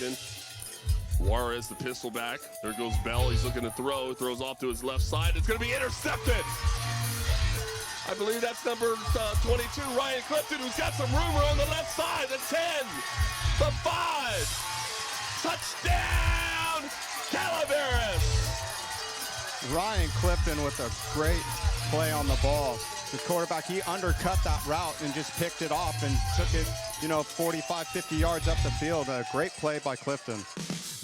formation. Juarez, the pistol back. There goes Bell. He's looking to throw. Throws off to his left side. It's going to be intercepted. I believe that's number 22, Ryan Clifton, who's got some room on the left side. The 10, the 5. Touchdown, Calaveras. Ryan Clifton with a great play on the ball. The quarterback, he undercut that route and just picked it off and took it, 45, 50 yards up the field. A great play by Clifton.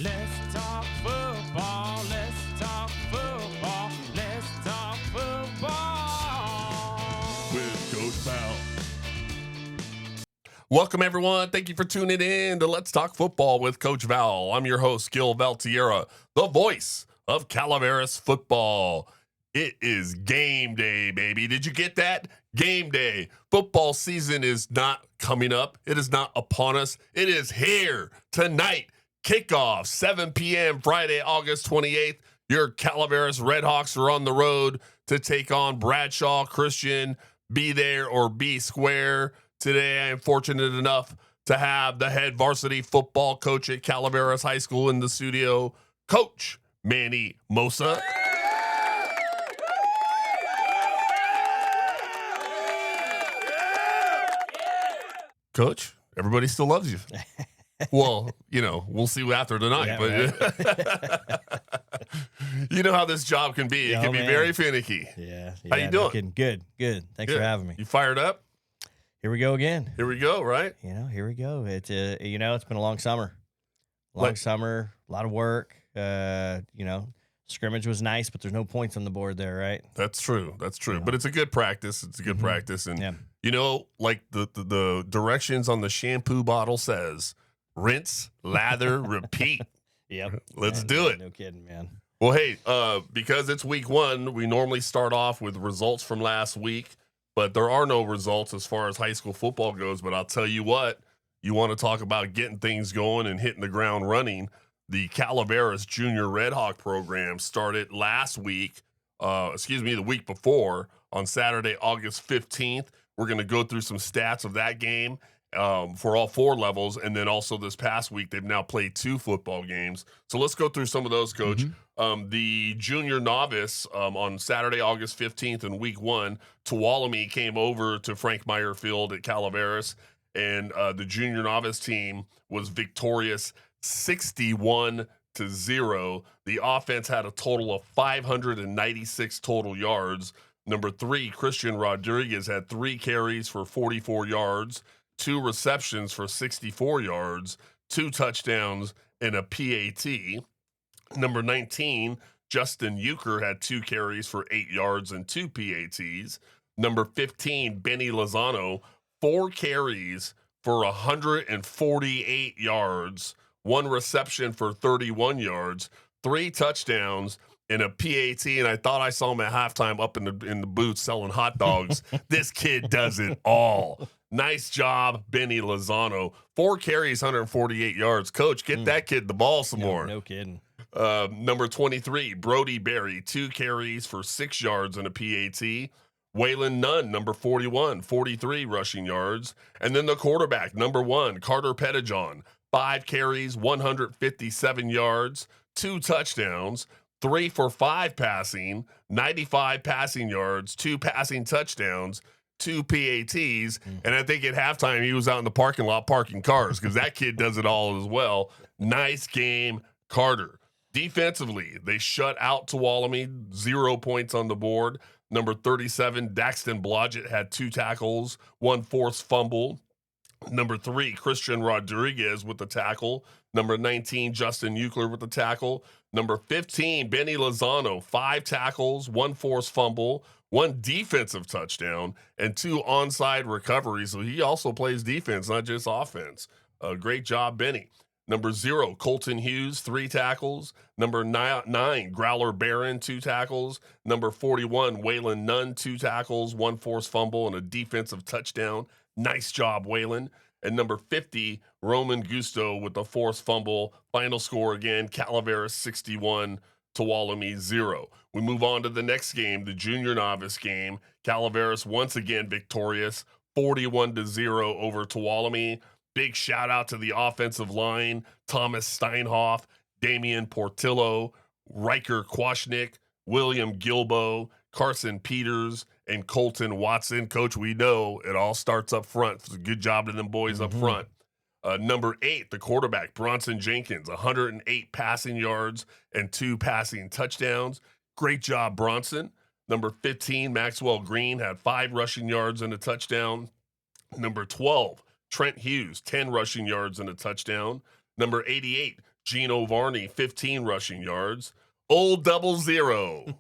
Let's talk football. Let's talk football. Let's talk football. With Coach Val. Welcome, everyone. Thank you for tuning in to Let's Talk Football with Coach Val. I'm your host, Gil Valtierra, the voice of Calaveras football. It is game day, baby. Did you get that? Game day. Football season is not coming up. It is not upon us. It is here tonight. Kickoff, 7 p.m. Friday, August 28th. Your Calaveras Redhawks are on the road to take on Bradshaw Christian. Be there or be square. Today, I am fortunate enough to have the head varsity football coach at Calaveras High School in the studio, Coach Manny Mossa. Coach, everybody still loves you. Well, we'll see after tonight, Yeah, but you know how this job can be. It can be very finicky. Yeah. How you doing? Good. Thanks for having me. You fired up? Here we go again. Here we go, right? Here we go. It's it's been a long summer. Summer, a lot of work. Scrimmage was nice, but there's no points on the board there, right? That's true. But it's a good practice. It's a good practice. And, like the directions on the shampoo bottle says, rinse, lather, repeat. Yep. Let's do it. No kidding, man. Well, hey, because it's week one, we normally start off with results from last week, but there are no results as far as high school football goes. But I'll tell you what, you want to talk about getting things going and hitting the ground running. The Calaveras Junior Red Hawk program started last week, the week before, on Saturday, August 15th. We're going to go through some stats of that game for all four levels. And then also this past week, they've now played 2 football games. So let's go through some of those, Coach. The junior novice on Saturday, August 15th in week 1, Tuolumne came over to Frank Meyer Field at Calaveras. And the junior novice team was victorious 61-0. The offense had a total of 596 total yards. Number 3, Christian Rodriguez had 3 carries for 44 yards, 2 receptions for 64 yards, 2 touchdowns, and a PAT. Number 19, Justin Euchre had 2 carries for 8 yards and 2 PATs. Number 15, Benny Lozano, 4 carries for 148 yards, 1 reception for 31 yards, 3 touchdowns, and a PAT. And I thought I saw him at halftime up in the booth selling hot dogs. This kid does it all. Nice job, Benny Lozano. 4 carries, 148 yards. Coach, get that kid the ball some more. No kidding. Number 23, Brody Berry, 2 carries for 6 yards and a PAT. Waylon Nunn, number 41, 43 rushing yards. And then the quarterback, number 1, Carter Pettijohn, 5 carries, 157 yards, 2 touchdowns, 3 for 5 passing, 95 passing yards, 2 passing touchdowns, 2 PATs. And I think at halftime he was out in the parking lot parking cars because that kid does it all as well. Nice game, Carter. Defensively, they shut out Tuolumne, 0 points on the board. Number 37, Daxton Blodgett had 2 tackles, 1 forced fumble. Number 3, Christian Rodriguez with the tackle. Number 19, Justin Euchre with the tackle. Number 15, Benny Lozano, 5 tackles, 1 forced fumble, 1 defensive touchdown, and 2 onside recoveries. So he also plays defense, not just offense. Great job, Benny. Number 0, Colton Hughes, 3 tackles. Number 9, Growler Barron, 2 tackles. Number 41, Waylon Nunn, 2 tackles, 1 forced fumble, and a defensive touchdown. Nice job, Waylon. And number 50, Roman Gusto with the forced fumble. Final score again, Calaveras 61, Tuolumne 0. We move on to the next game, the junior novice game. Calaveras once again victorious, 41-0 over Tuolumne. Big shout out to the offensive line, Thomas Steinhoff, Damian Portillo, Riker Kwashnick, William Gilbo, Carson Peters, and Colton Watson. Coach, we know it all starts up front. It's a good job to them boys up front. Number 8, the quarterback, Bronson Jenkins, 108 passing yards and 2 passing touchdowns. Great job, Bronson. Number 15, Maxwell Green, had 5 rushing yards and a touchdown. Number 12, Trent Hughes, 10 rushing yards and a touchdown. Number 88, Gino Varney, 15 rushing yards. Old 00.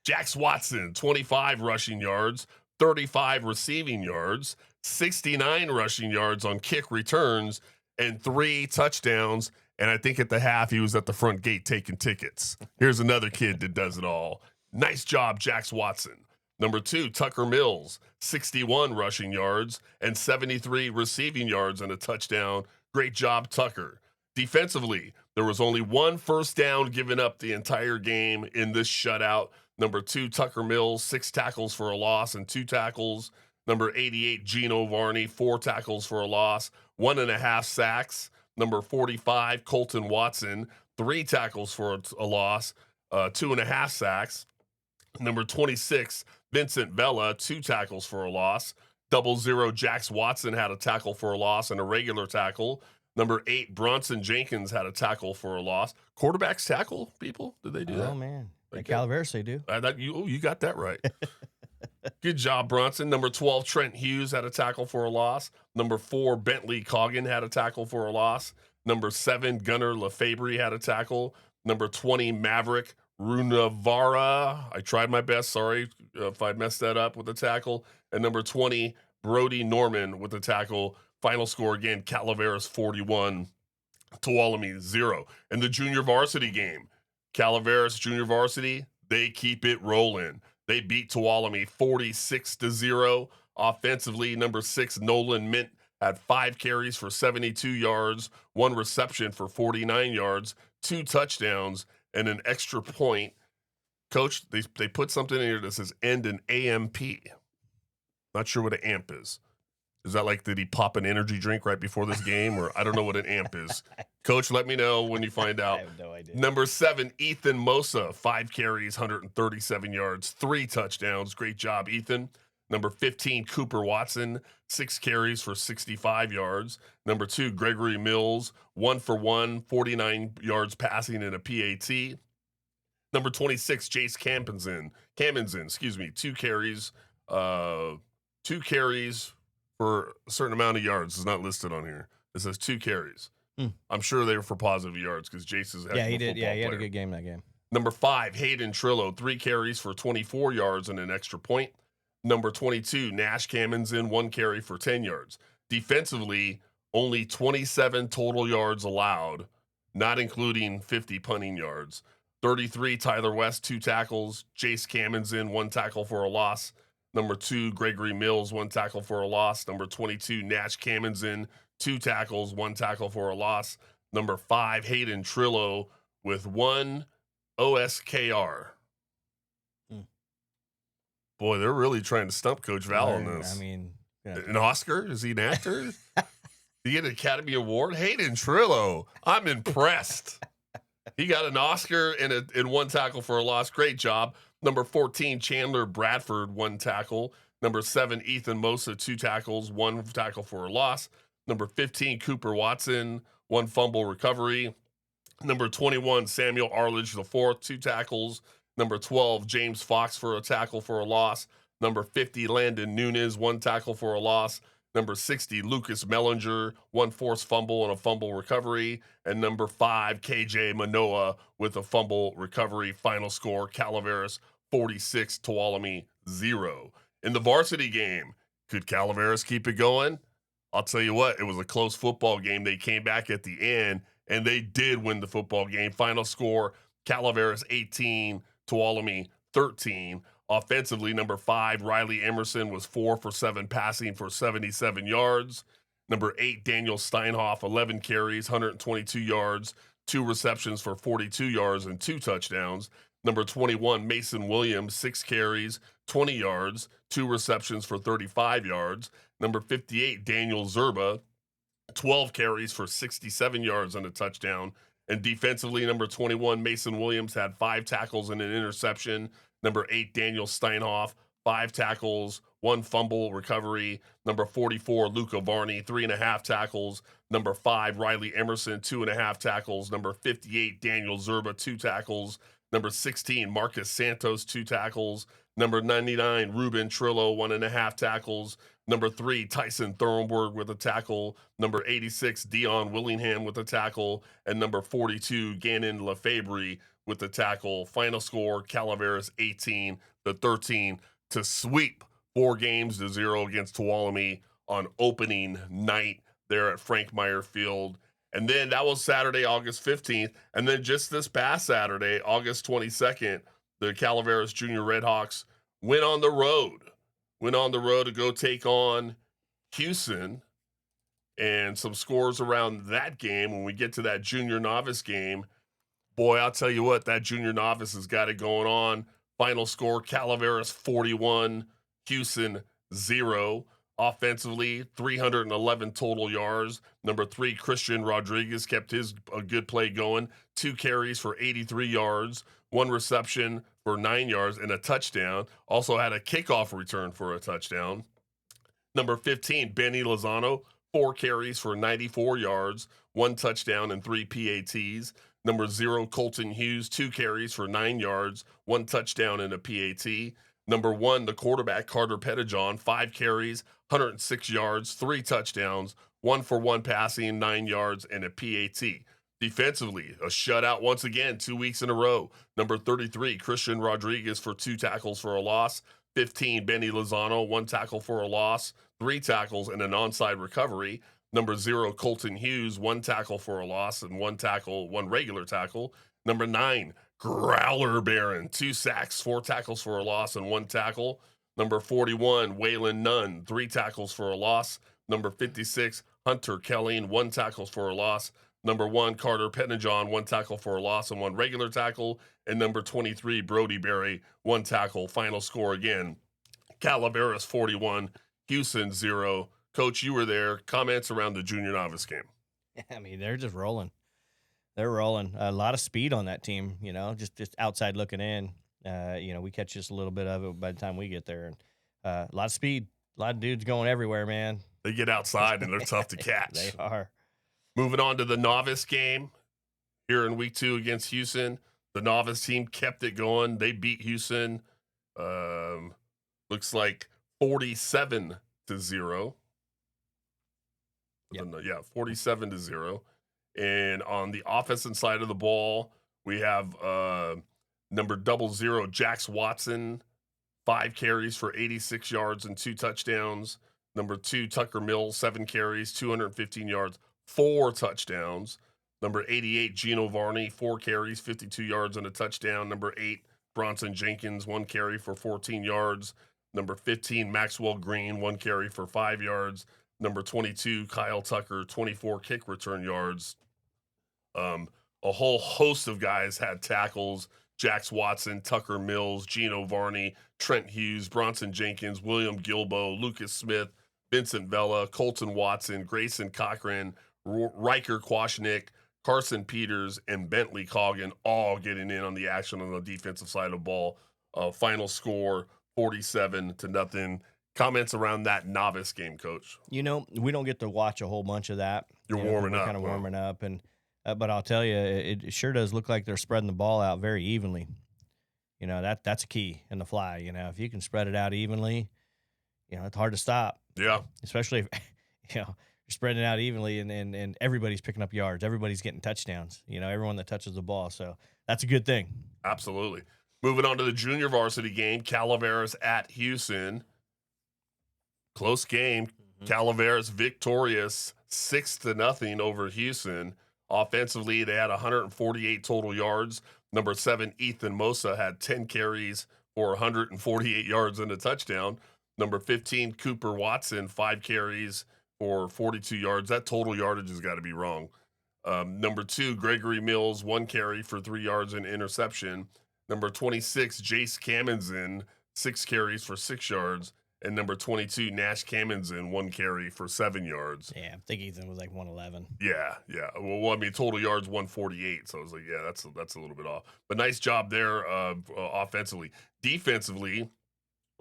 Jax Watson, 25 rushing yards, 35 receiving yards, 69 rushing yards on kick returns, and 3 touchdowns. And I think at the half, he was at the front gate taking tickets. Here's another kid that does it all. Nice job, Jax Watson. Number 2, Tucker Mills, 61 rushing yards and 73 receiving yards and a touchdown. Great job, Tucker. Defensively, there was only 1 first down given up the entire game in this shutout. Number 2, Tucker Mills, 6 tackles for a loss and 2 tackles. Number 88, Gino Varney, 4 tackles for a loss, 1.5 sacks. Number 45, Colton Watson, 3 tackles for a loss, 2.5 sacks. Number 26, Vincent Vela, 2 tackles for a loss. 00, Jax Watson had a tackle for a loss and a regular tackle. Number 8, Bronson Jenkins had a tackle for a loss. Quarterbacks tackle, people? Did they do that? Oh, man. Like At Calaveras, they do. You got that right. Good job, Bronson. Number 12, Trent Hughes had a tackle for a loss. Number 4, Bentley Coggin had a tackle for a loss. Number 7, Gunnar Lefebvre had a tackle. Number 20, Maverick Runavara. I tried my best. Sorry if I messed that up with the tackle. And number 20, Brody Norman with the tackle. Final score again, Calaveras 41, Tuolumne 0. And the junior varsity game, Calaveras junior varsity, they keep it rolling. They beat Tuolumne 46-0. Offensively, number 6, Nolan Mint had 5 carries for 72 yards, 1 reception for 49 yards, 2 touchdowns, and an extra point. Coach, they put something in here that says end an AMP. Not sure what an amp is. Is that like, did he pop an energy drink right before this game? Or I don't know what an amp is. Coach, let me know when you find out. I have no idea. Number 7, Ethan Mossa, 5 carries, 137 yards, 3 touchdowns. Great job, Ethan. Number 15, Cooper Watson, 6 carries for 65 yards. Number 2, Gregory Mills, 1 for 1, 49 yards passing and a PAT. Number 26, Jace Camenzen, 2 carries for a certain amount of yards. It's not listed on here. It says 2 carries. I'm sure they were for positive yards because Jace is a heck of a Yeah, he did. Yeah, football he had a player. good game that game. Number 5, Hayden Trillo, 3 carries for 24 yards and an extra point. Number 22, Nash Camenzen, 1 carry for 10 yards. Defensively, only 27 total yards allowed, not including 50 punting yards. 33, Tyler West, 2 tackles. Jace Camenzen, 1 tackle for a loss. Number 2, Gregory Mills, 1 tackle for a loss. Number 22, Nash Camenzen, 2 tackles, 1 tackle for a loss. Number 5, Hayden Trillo with 1 OSKR. Boy, they're really trying to stump Coach Val on this. I mean, yeah. An Oscar? Is he an actor? Did he get an Academy Award? Hayden Trillo. I'm impressed. He got an Oscar and 1 tackle for a loss. Great job. Number 14, Chandler Bradford, 1 tackle. Number 7, Ethan Mossa, 2 tackles, 1 tackle for a loss. Number 15, Cooper Watson, 1 fumble recovery. Number 21, Samuel Arledge IV, 2 tackles. Number 12, James Fox for a tackle for a loss. Number 50, Landon Nunes, 1 tackle for a loss. Number 60, Lucas Mellinger, 1 forced fumble and a fumble recovery. And number 5, KJ Manoa with a fumble recovery. Final score, Calaveras 46, Tuolumne 0. In the varsity game, could Calaveras keep it going? I'll tell you what, it was a close football game. They came back at the end, and they did win the football game. Final score, Calaveras 18, Tuolumne 13. Offensively, number 5, Riley Emerson was 4 for 7 passing for 77 yards. Number 8, Daniel Steinhoff, 11 carries, 122 yards, 2 receptions for 42 yards and 2 touchdowns. Number 21, Mason Williams, 6 carries, 20 yards, 2 receptions for 35 yards. Number 58, Daniel Zerba, 12 carries for 67 yards and a touchdown. And defensively, number 21, Mason Williams had 5 tackles and an interception. Number 8, Daniel Steinhoff, 5 tackles, 1 fumble recovery. Number 44, Luca Varney, 3.5 tackles. Number 5, Riley Emerson, 2.5 tackles. Number 58, Daniel Zerba, 2 tackles. Number 16, Marcus Santos, 2 tackles. Number 99, Ruben Trillo, 1.5 tackles. Number 3, Tyson Thornburg with a tackle. Number 86, Dion Willingham with a tackle. And number 42, Gannon Lefebvre with the tackle. Final score, Calaveras 18-13 to sweep 4-0 against Tuolumne on opening night there at Frank Meyer Field. And then that was Saturday, August 15th. And then just this past Saturday, August 22nd, the Calaveras Junior Redhawks went on the road to go take on Houston. And some scores around that game. When we get to that junior novice game, boy, I'll tell you what, that junior novice has got it going on. Final score, Calaveras 41, Houston 0. Offensively, 311 total yards. Number 3, Christian Rodriguez kept a good play going. 2 carries for 83 yards, 1 reception for 9 yards and a touchdown. Also had a kickoff return for a touchdown. Number 15, Benny Lozano, 4 carries for 94 yards, 1 touchdown and 3 PATs. Number 0, Colton Hughes, 2 carries for 9 yards, 1 touchdown and a PAT. Number 1, the quarterback, Carter Pettijohn, 5 carries, 106 yards, 3 touchdowns, 1-for-1 passing, 9 yards, and a PAT. Defensively, a shutout once again, 2 weeks in a row. Number 33, Christian Rodriguez for 2 tackles for a loss. 15, Benny Lozano, 1 tackle for a loss, 3 tackles, and an onside recovery. Number 0, Colton Hughes, 1 tackle for a loss and 1 regular tackle. Number 9, Growler Barron, 2 sacks, 4 tackles for a loss and 1 tackle. Number 41, Waylon Nunn, 3 tackles for a loss. Number 56, Hunter Kelling, 1 tackle for a loss. Number 1, Carter Pettijohn, 1 tackle for a loss and 1 regular tackle. And number 23, Brody Berry, 1 tackle. Final score again, Calaveras 41, Houston 0. Coach, you were there. Comments around the junior novice game? I mean, they're just rolling. They're rolling. A lot of speed on that team, just outside looking in. We catch just a little bit of it by the time we get there. And a lot of speed, a lot of dudes going everywhere, man. They get outside and they're tough to catch. They are. Moving on to the novice game here in week 2 against Houston. The novice team kept it going. They beat Houston. Looks like 47-0. Yep. 47-0. And on the offensive side of the ball, we have number 00, Jax Watson, 5 carries for 86 yards and 2 touchdowns. Number 2, Tucker Mills, 7 carries, 215 yards, 4 touchdowns. Number 88, Gino Varney, 4 carries, 52 yards and a touchdown. Number 8, Bronson Jenkins, 1 carry for 14 yards. Number 15, Maxwell Green, 1 carry for 5 yards. Number 22, Kyle Tucker, 24 kick return yards. A whole host of guys had tackles. Jax Watson, Tucker Mills, Gino Varney, Trent Hughes, Bronson Jenkins, William Gilbo, Lucas Smith, Vincent Vella, Colton Watson, Grayson Cochran, Riker Kwashnick, Carson Peters, and Bentley Coggin all getting in on the action on the defensive side of the ball. Final score, 47-0. Comments around that novice game, Coach? We don't get to watch a whole bunch of that. You're warming up. Kind of warming up. And but I'll tell you, it sure does look like they're spreading the ball out very evenly. That's a key in the fly. If you can spread it out evenly, it's hard to stop. Yeah. Especially if, you're spreading it out evenly and everybody's picking up yards. Everybody's getting touchdowns, everyone that touches the ball. So that's a good thing. Absolutely. Moving on to the junior varsity game, Calaveras at Houston. Close game. Mm-hmm. Calaveras victorious 6-0 over Houston. Offensively, they had 148 total yards. Number 7, Ethan Mossa had 10 carries for 148 yards and a touchdown. Number 15, Cooper Watson, 5 carries for 42 yards. That total yardage has got to be wrong. Number 2, Gregory Mills, 1 carry for 3 yards and interception. Number 26, Jace Kamenzen, 6 carries for 6 yards And number 22, Nash Camenzind, 1 carry for 7 yards. Yeah, I think Ethan was like 111. Yeah. Well, I mean, total yards 148. So I was like, yeah, that's a little bit off. But nice job there offensively. Defensively,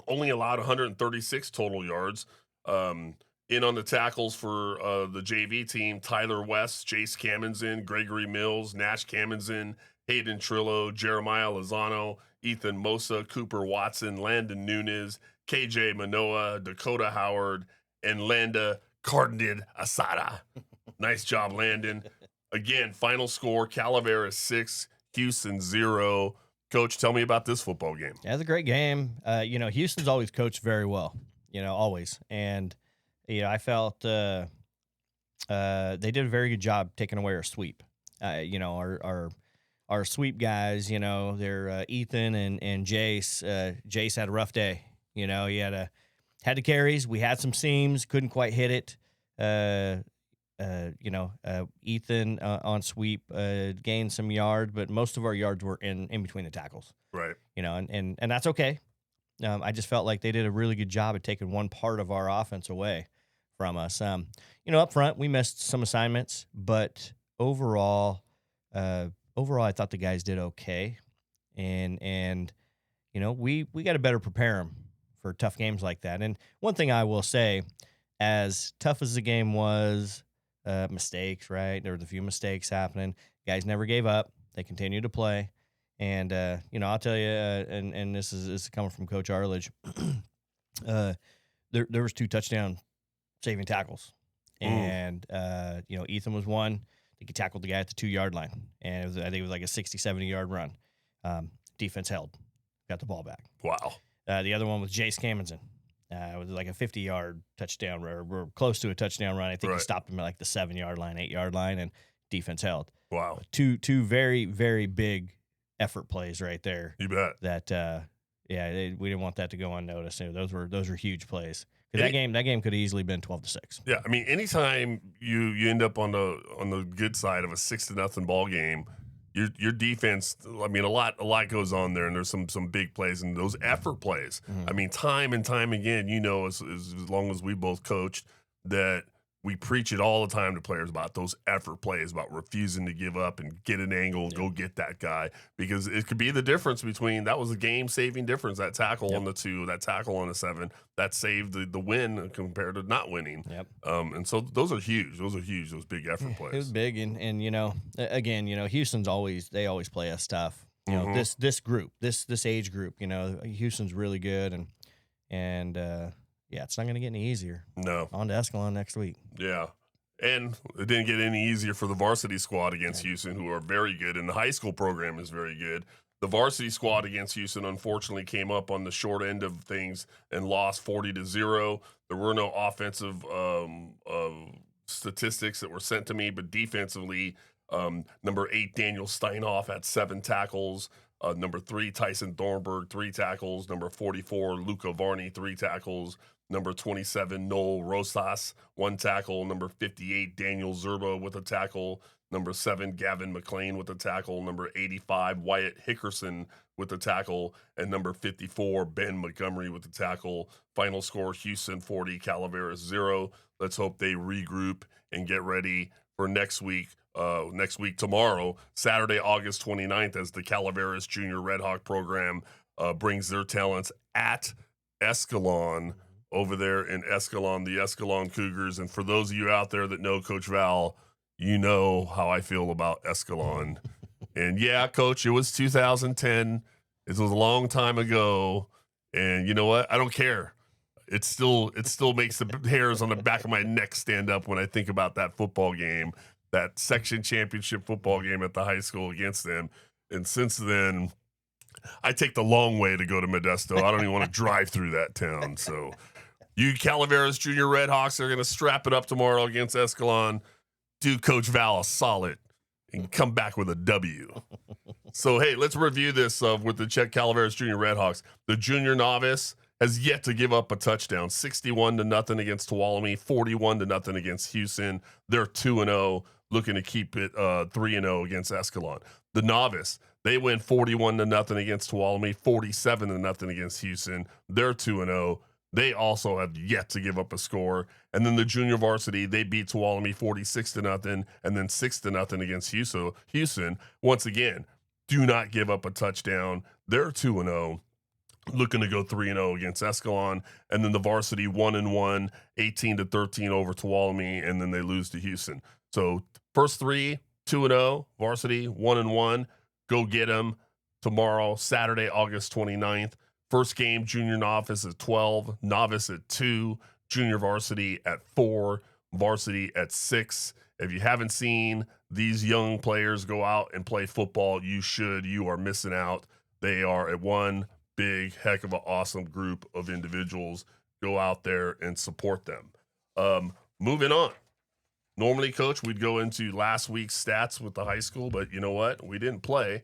only allowed 136 total yards. In on the tackles for the JV team, Tyler West, Jace Camenzind, Gregory Mills, Nash Camenzind, Hayden Trillo, Jeremiah Lozano, Ethan Mossa, Cooper Watson, Landon Nunes, KJ Manoa, Dakota Howard, and Landa Cardinid Asada. Nice job, Landon. Again, final score, Calaveras 6, Houston 0. Coach, tell me about this football game. Yeah, it was a great game. Houston's always coached very well, always. And, I felt they did a very good job taking away our sweep. Our sweep guys, they're Ethan and Jace. Jace had a rough day. He had the carries. We had some seams, couldn't quite hit it. Ethan on sweep gained some yards, but most of our yards were in between the tackles. Right. And that's okay. I just felt like they did a really good job at taking one part of our offense away from us. Up front, we missed some assignments, but overall, I thought the guys did okay. And we got to better prepare them for tough games like that. And one thing I will say, as tough as the game was, mistakes, right? There was a few mistakes happening. Guys never gave up. They continued to play. And, I'll tell you, and this is coming from Coach Arledge, there was 2 touchdown saving tackles. And, Ethan was one. I think he tackled the guy at the 2-yard line. And I think it was like a 60, 70-yard run. Defense held. Got the ball back. Wow. The other one was Jace Camenzind. It was like a 50-yard touchdown, or close to a touchdown run. I think he stopped him at like the 7-yard line, 8-yard line, and defense held. Wow. Two very, very big effort plays right there. You bet. That, we didn't want that to go unnoticed. Those were huge plays. That game could have easily been 12-6. Yeah, I mean, anytime you end up on the good side of a 6-0 ball game, your defense, I mean, a lot goes on there, and there's some big plays and those effort plays. Mm-hmm. I mean, time and time again, as long as we both coached, that we preach it all the time to players about those effort plays, about refusing to give up and get an angle, go get that guy, because it could be the difference between, that was a game-saving difference, that tackle on the 2, that tackle on the 7, that saved the win compared to not winning. Yep. And so those are huge. Those big effort plays. It was big, and again, Houston's always play us tough. This group, this age group, Houston's really good, and it's not going to get any easier. No. On to Escalon next week. Yeah. And it didn't get any easier for the varsity squad against Houston, who are very good, and the high school program is very good. The varsity squad against Houston, unfortunately, came up on the short end of things and lost 40-0. There were no offensive statistics that were sent to me, but defensively, number 8, Daniel Steinhoff had 7 tackles. Number 3, Tyson Thornburg, 3 tackles. Number 44, Luca Varney, 3 tackles. Number 27, Noel Rosas, 1 tackle. Number 58, Daniel Zerba with a tackle. Number 7, Gavin McLean with a tackle. Number 85, Wyatt Hickerson with a tackle. And number 54, Ben Montgomery with a tackle. Final score, Houston 40, Calaveras 0. Let's hope they regroup and get ready for next week. Tomorrow, Saturday, August 29th, as the Calaveras Junior Red Hawk program brings their talents at Escalon over there in Escalon, the Escalon Cougars. And for those of you out there that know Coach Val, you know how I feel about Escalon. And yeah, Coach, it was 2010. It was a long time ago. And you know what? I don't care. It still makes the hairs on the back of my neck stand up when I think about that football game, that section championship football game at the high school against them. And since then, I take the long way to go to Modesto. I don't even want to drive through that town. So you Calaveras Junior Red Hawks are going to strap it up tomorrow against Escalon. Do Coach Val a solid and come back with a W. So, hey, let's review this with the Czech Calaveras Junior Red Hawks. The junior novice has yet to give up a touchdown. 61-0 against Tuolumne, 41-0 against Houston. They're 2-0, looking to keep it 3-0 against Escalon. The novice, they win 41-0 against Tuolumne, 47-0 against Houston. They're 2-0, They also have yet to give up a score. And then the junior varsity, they beat Tuolumne 46-0 and then 6-0 against Houston. Once again, do not give up a touchdown. They're 2-0. Looking to go 3-0 against Escalon, and then the varsity 1-1, 18-13 over Tuolumne, and then they lose to Houston. So first three, 2-0, varsity 1-1. Go get them tomorrow, Saturday, August 29th. First game, junior novice at 12, novice at 2, junior varsity at 4, varsity at 6. If you haven't seen these young players go out and play football, you should. You are missing out. They are at one big heck of an awesome group of individuals. Go out there and support them. Moving on. Normally, Coach, we'd go into last week's stats with the high school, but you know what? We didn't play,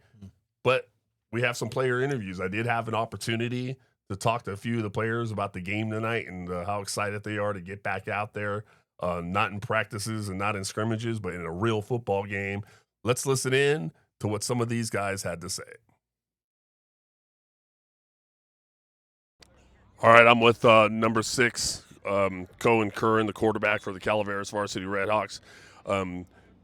but we have some player interviews. I did have an opportunity to talk to a few of the players about the game tonight and how excited they are to get back out there, not in practices and not in scrimmages, but in a real football game. Let's listen in to what some of these guys had to say. All right, I'm with number 6, Cohen Curran, the quarterback for the Calaveras Varsity Redhawks.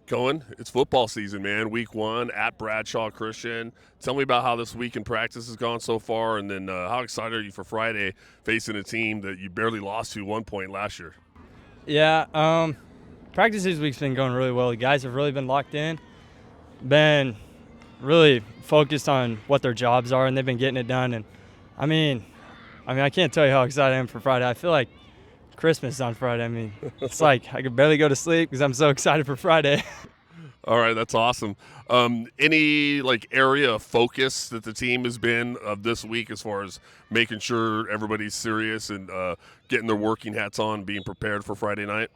Cohen, it's football season, man. Week 1 at Bradshaw Christian. Tell me about how this week in practice has gone so far, and then how excited are you for Friday facing a team that you barely lost to 1 point last year? Yeah, practice this week's been going really well. The guys have really been locked in, been really focused on what their jobs are, and they've been getting it done. And I mean, I can't tell you how excited I am for Friday. I feel like Christmas on Friday. I mean, it's like I could barely go to sleep because I'm so excited for Friday. All right, that's awesome. Any area of focus that the team has been this week as far as making sure everybody's serious and getting their working hats on, being prepared for Friday night?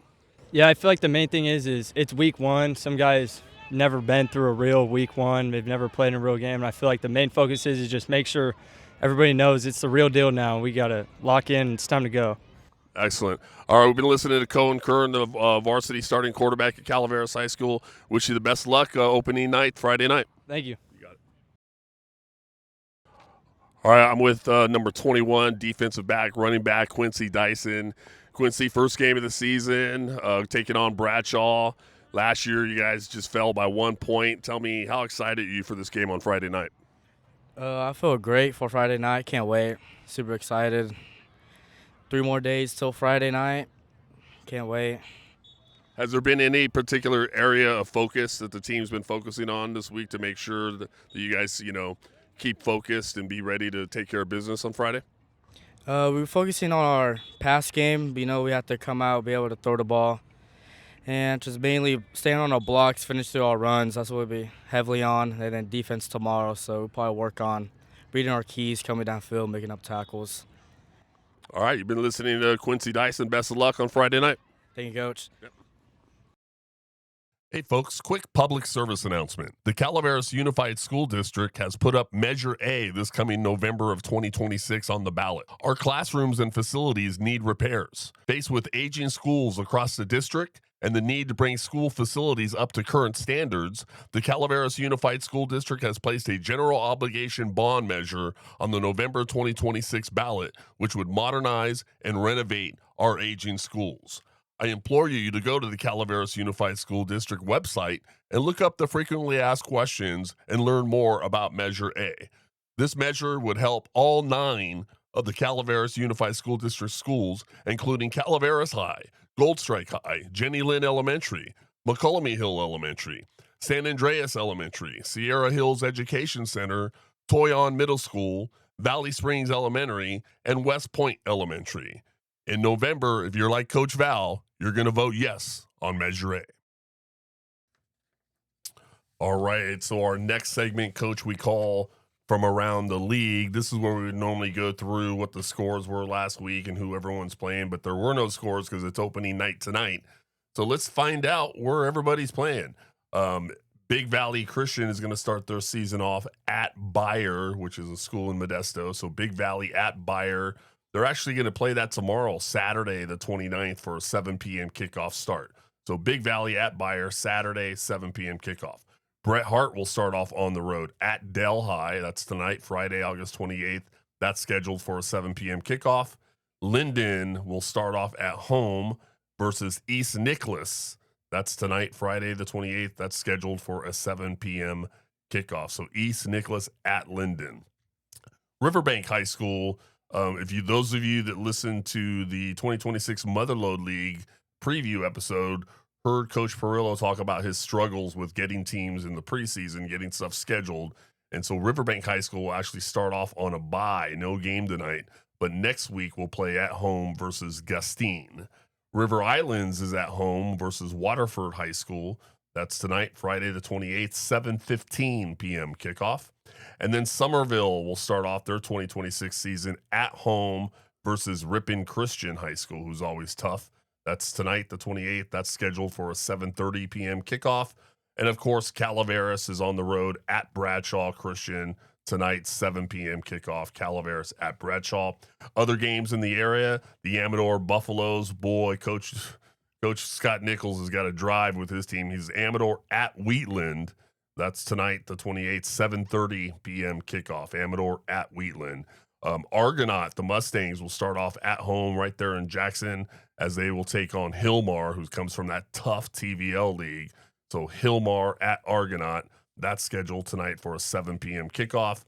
Yeah, I feel like the main thing is it's week 1. Some guys never been through a real week 1. They've never played in a real game. And I feel like the main focus is just make sure everybody knows it's the real deal now. We got to lock in. It's time to go. Excellent. All right, we've been listening to Cohen Curran, the varsity starting quarterback at Calaveras High School. Wish you the best luck opening night, Friday night. Thank you. You got it. All right, I'm with number 21, defensive back, running back, Quincy Dyson. Quincy, first game of the season, taking on Bradshaw. Last year, you guys just fell by 1 point. Tell me, how excited are you for this game on Friday night? I feel great for Friday night. Can't wait. Super excited. 3 more days till Friday night. Can't wait. Has there been any particular area of focus that the team's been focusing on this week to make sure that you guys, keep focused and be ready to take care of business on Friday? We're focusing on our pass game. We have to come out, be able to throw the ball, and just mainly staying on our blocks, finish through our runs. That's what we'll be heavily on. And then defense tomorrow, so we'll probably work on reading our keys, coming downfield, making up tackles. All right, you've been listening to Quincy Dyson. Best of luck on Friday night. Thank you, Coach. Yep. Hey, folks, quick public service announcement. The Calaveras Unified School District has put up Measure A this coming November of 2026 on the ballot. Our classrooms and facilities need repairs. Faced with aging schools across the district and the need to bring school facilities up to current standards, the Calaveras Unified School District has placed a general obligation bond measure on the November 2026 ballot, which would modernize and renovate our aging schools. I implore you to go to the Calaveras Unified School District website and look up the frequently asked questions and learn more about Measure A. This measure would help all 9 of the Calaveras Unified School District schools, including Calaveras High, Goldstrike High, Jenny Lynn Elementary, McCullamy Hill Elementary, San Andreas Elementary, Sierra Hills Education Center, Toyon Middle School, Valley Springs Elementary, and West Point Elementary. In November, if you're like Coach Val, you're going to vote yes on Measure A. All right, so our next segment, Coach, we call From Around the League. This is where we would normally go through what the scores were last week and who everyone's playing, but there were no scores because it's opening night tonight. So let's find out where everybody's playing. Big Valley Christian is going to start their season off at Bayer, which is a school in Modesto. So Big Valley at Bayer. They're actually going to play that tomorrow, Saturday, the 29th, for a 7 p.m. kickoff start. So Big Valley at Bayer, Saturday, 7 p.m. kickoff. Bret Hart will start off on the road at Del High. That's tonight, Friday, August 28th. That's scheduled for a 7 p.m. kickoff. Linden will start off at home versus East Nicholas. That's tonight, Friday the 28th. That's scheduled for a 7 p.m. kickoff. So East Nicholas at Linden. Riverbank High School, those of you that listen to the 2026 Motherlode League preview episode, heard Coach Perillo talk about his struggles with getting teams in the preseason, getting stuff scheduled. And so Riverbank High School will actually start off on a bye, no game tonight, but next week we'll play at home versus Gustine. River Islands is at home versus Waterford High School. That's tonight, Friday the 28th, 7:15 p.m. kickoff. And then Somerville will start off their 2026 season at home versus Ripon Christian High School, who's always tough. That's tonight, the 28th. That's scheduled for a 7:30 p.m. kickoff. And, of course, Calaveras is on the road at Bradshaw Christian tonight, 7 p.m. kickoff. Calaveras at Bradshaw. Other games in the area, the Amador Buffaloes. Boy, Coach Scott Nichols has got to drive with his team. He's Amador at Wheatland. That's tonight, the 28th, 7:30 p.m. kickoff. Amador at Wheatland. Argonaut, the Mustangs, will start off at home right there in Jackson as they will take on Hillmar, who comes from that tough TVL league. So Hillmar at Argonaut, that's scheduled tonight for a 7 p.m. kickoff.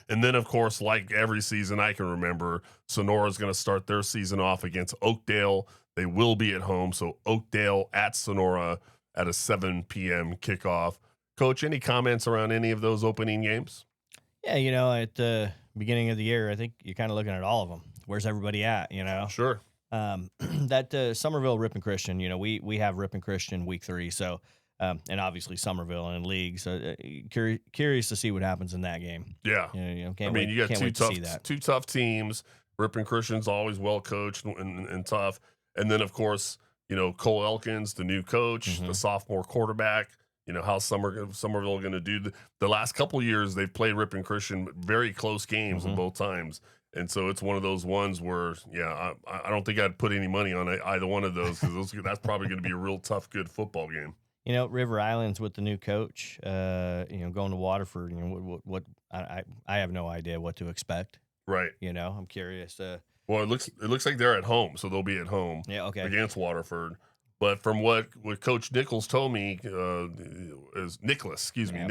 And then, of course, like every season I can remember, Sonora is going to start their season off against Oakdale. They will be at home. So Oakdale at Sonora at a 7 p.m. kickoff. Coach, any comments around any of those opening games? Yeah, at the beginning of the year, I think you're kind of looking at all of them. Where's everybody at, Sure. That Somerville Ripon Christian, we have Ripon Christian week 3, so and obviously Somerville in league. So curious to see what happens in that game. Yeah, you got two tough teams. Ripon Christian's always well coached and tough, and then of course Cole Elkins, the new coach, the sophomore quarterback. How's Somerville going to do? The last couple of years they've played Ripon Christian very close games in both times. And so it's one of those ones where, I don't think I'd put any money on either one of those because that's probably going to be a real tough, good football game. River Islands with the new coach, going to Waterford, what I have no idea what to expect. Right. I'm curious. Well, it looks like they're at home, so they'll be at home. Yeah. Okay. Against Waterford. But from what Coach Nichols told me, Nicholas, he's going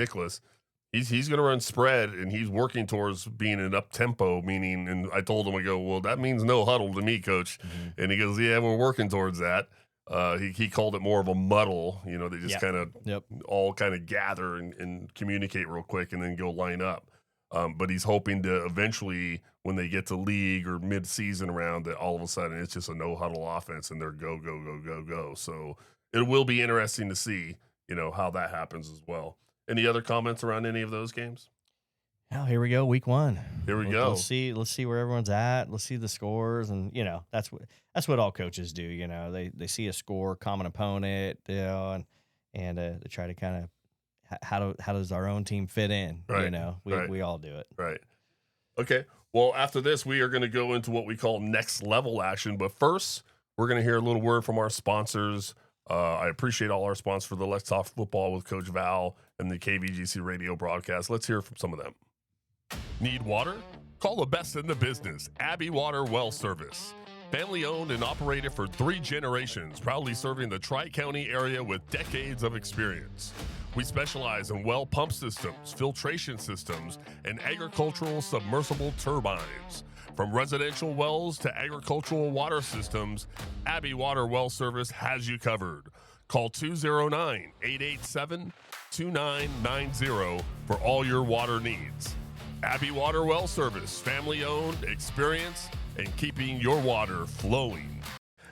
to run spread, and he's working towards being an up-tempo, meaning, and I told him, I go, well, that means no huddle to me, Coach. And he goes, yeah, we're working towards that. He called it more of a muddle, they just kind of all kind of gather and communicate real quick and then go line up. But he's hoping to eventually, when they get to league or mid-season round, that all of a sudden it's just a no-huddle offense and they're go, go, go, go, go. So it will be interesting to see, how that happens as well. Any other comments around any of those games? Oh, here we go, week 1. Here we go. Let's see where everyone's at. Let's see the scores, and that's what all coaches do. They see a score, common opponent, and they try to kind of how does our own team fit in? Right. We all do it. Right. Okay. Well, after this, we are going to go into what we call next level action. But first, we're going to hear a little word from our sponsors. I appreciate all our sponsors for the Let's Talk Football with Coach Val and the KVGC radio broadcast. Let's hear from some of them. Need water? Call the best in the business, Abbey Water Well Service. Family owned and operated for 3 generations, proudly serving the Tri-County area with decades of experience. We specialize in well pump systems, filtration systems, and agricultural submersible turbines. From residential wells to agricultural water systems, Abbey Water Well Service has you covered. Call 209-887-2990 for all your water needs. Abbey Water Well Service, family owned, experienced, and keeping your water flowing.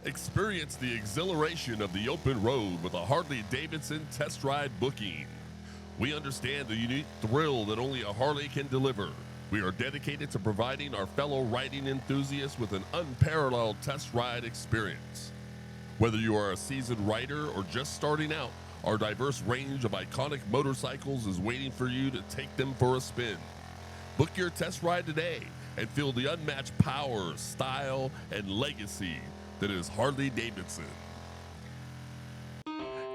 Experience the exhilaration of the open road with a Harley-Davidson test ride booking. We understand the unique thrill that only a Harley can deliver. We are dedicated to providing our fellow riding enthusiasts with an unparalleled test ride experience. Whether you are a seasoned rider or just starting out, our diverse range of iconic motorcycles is waiting for you to take them for a spin. Book your test ride today and feel the unmatched power, style, and legacy that is Harley-Davidson.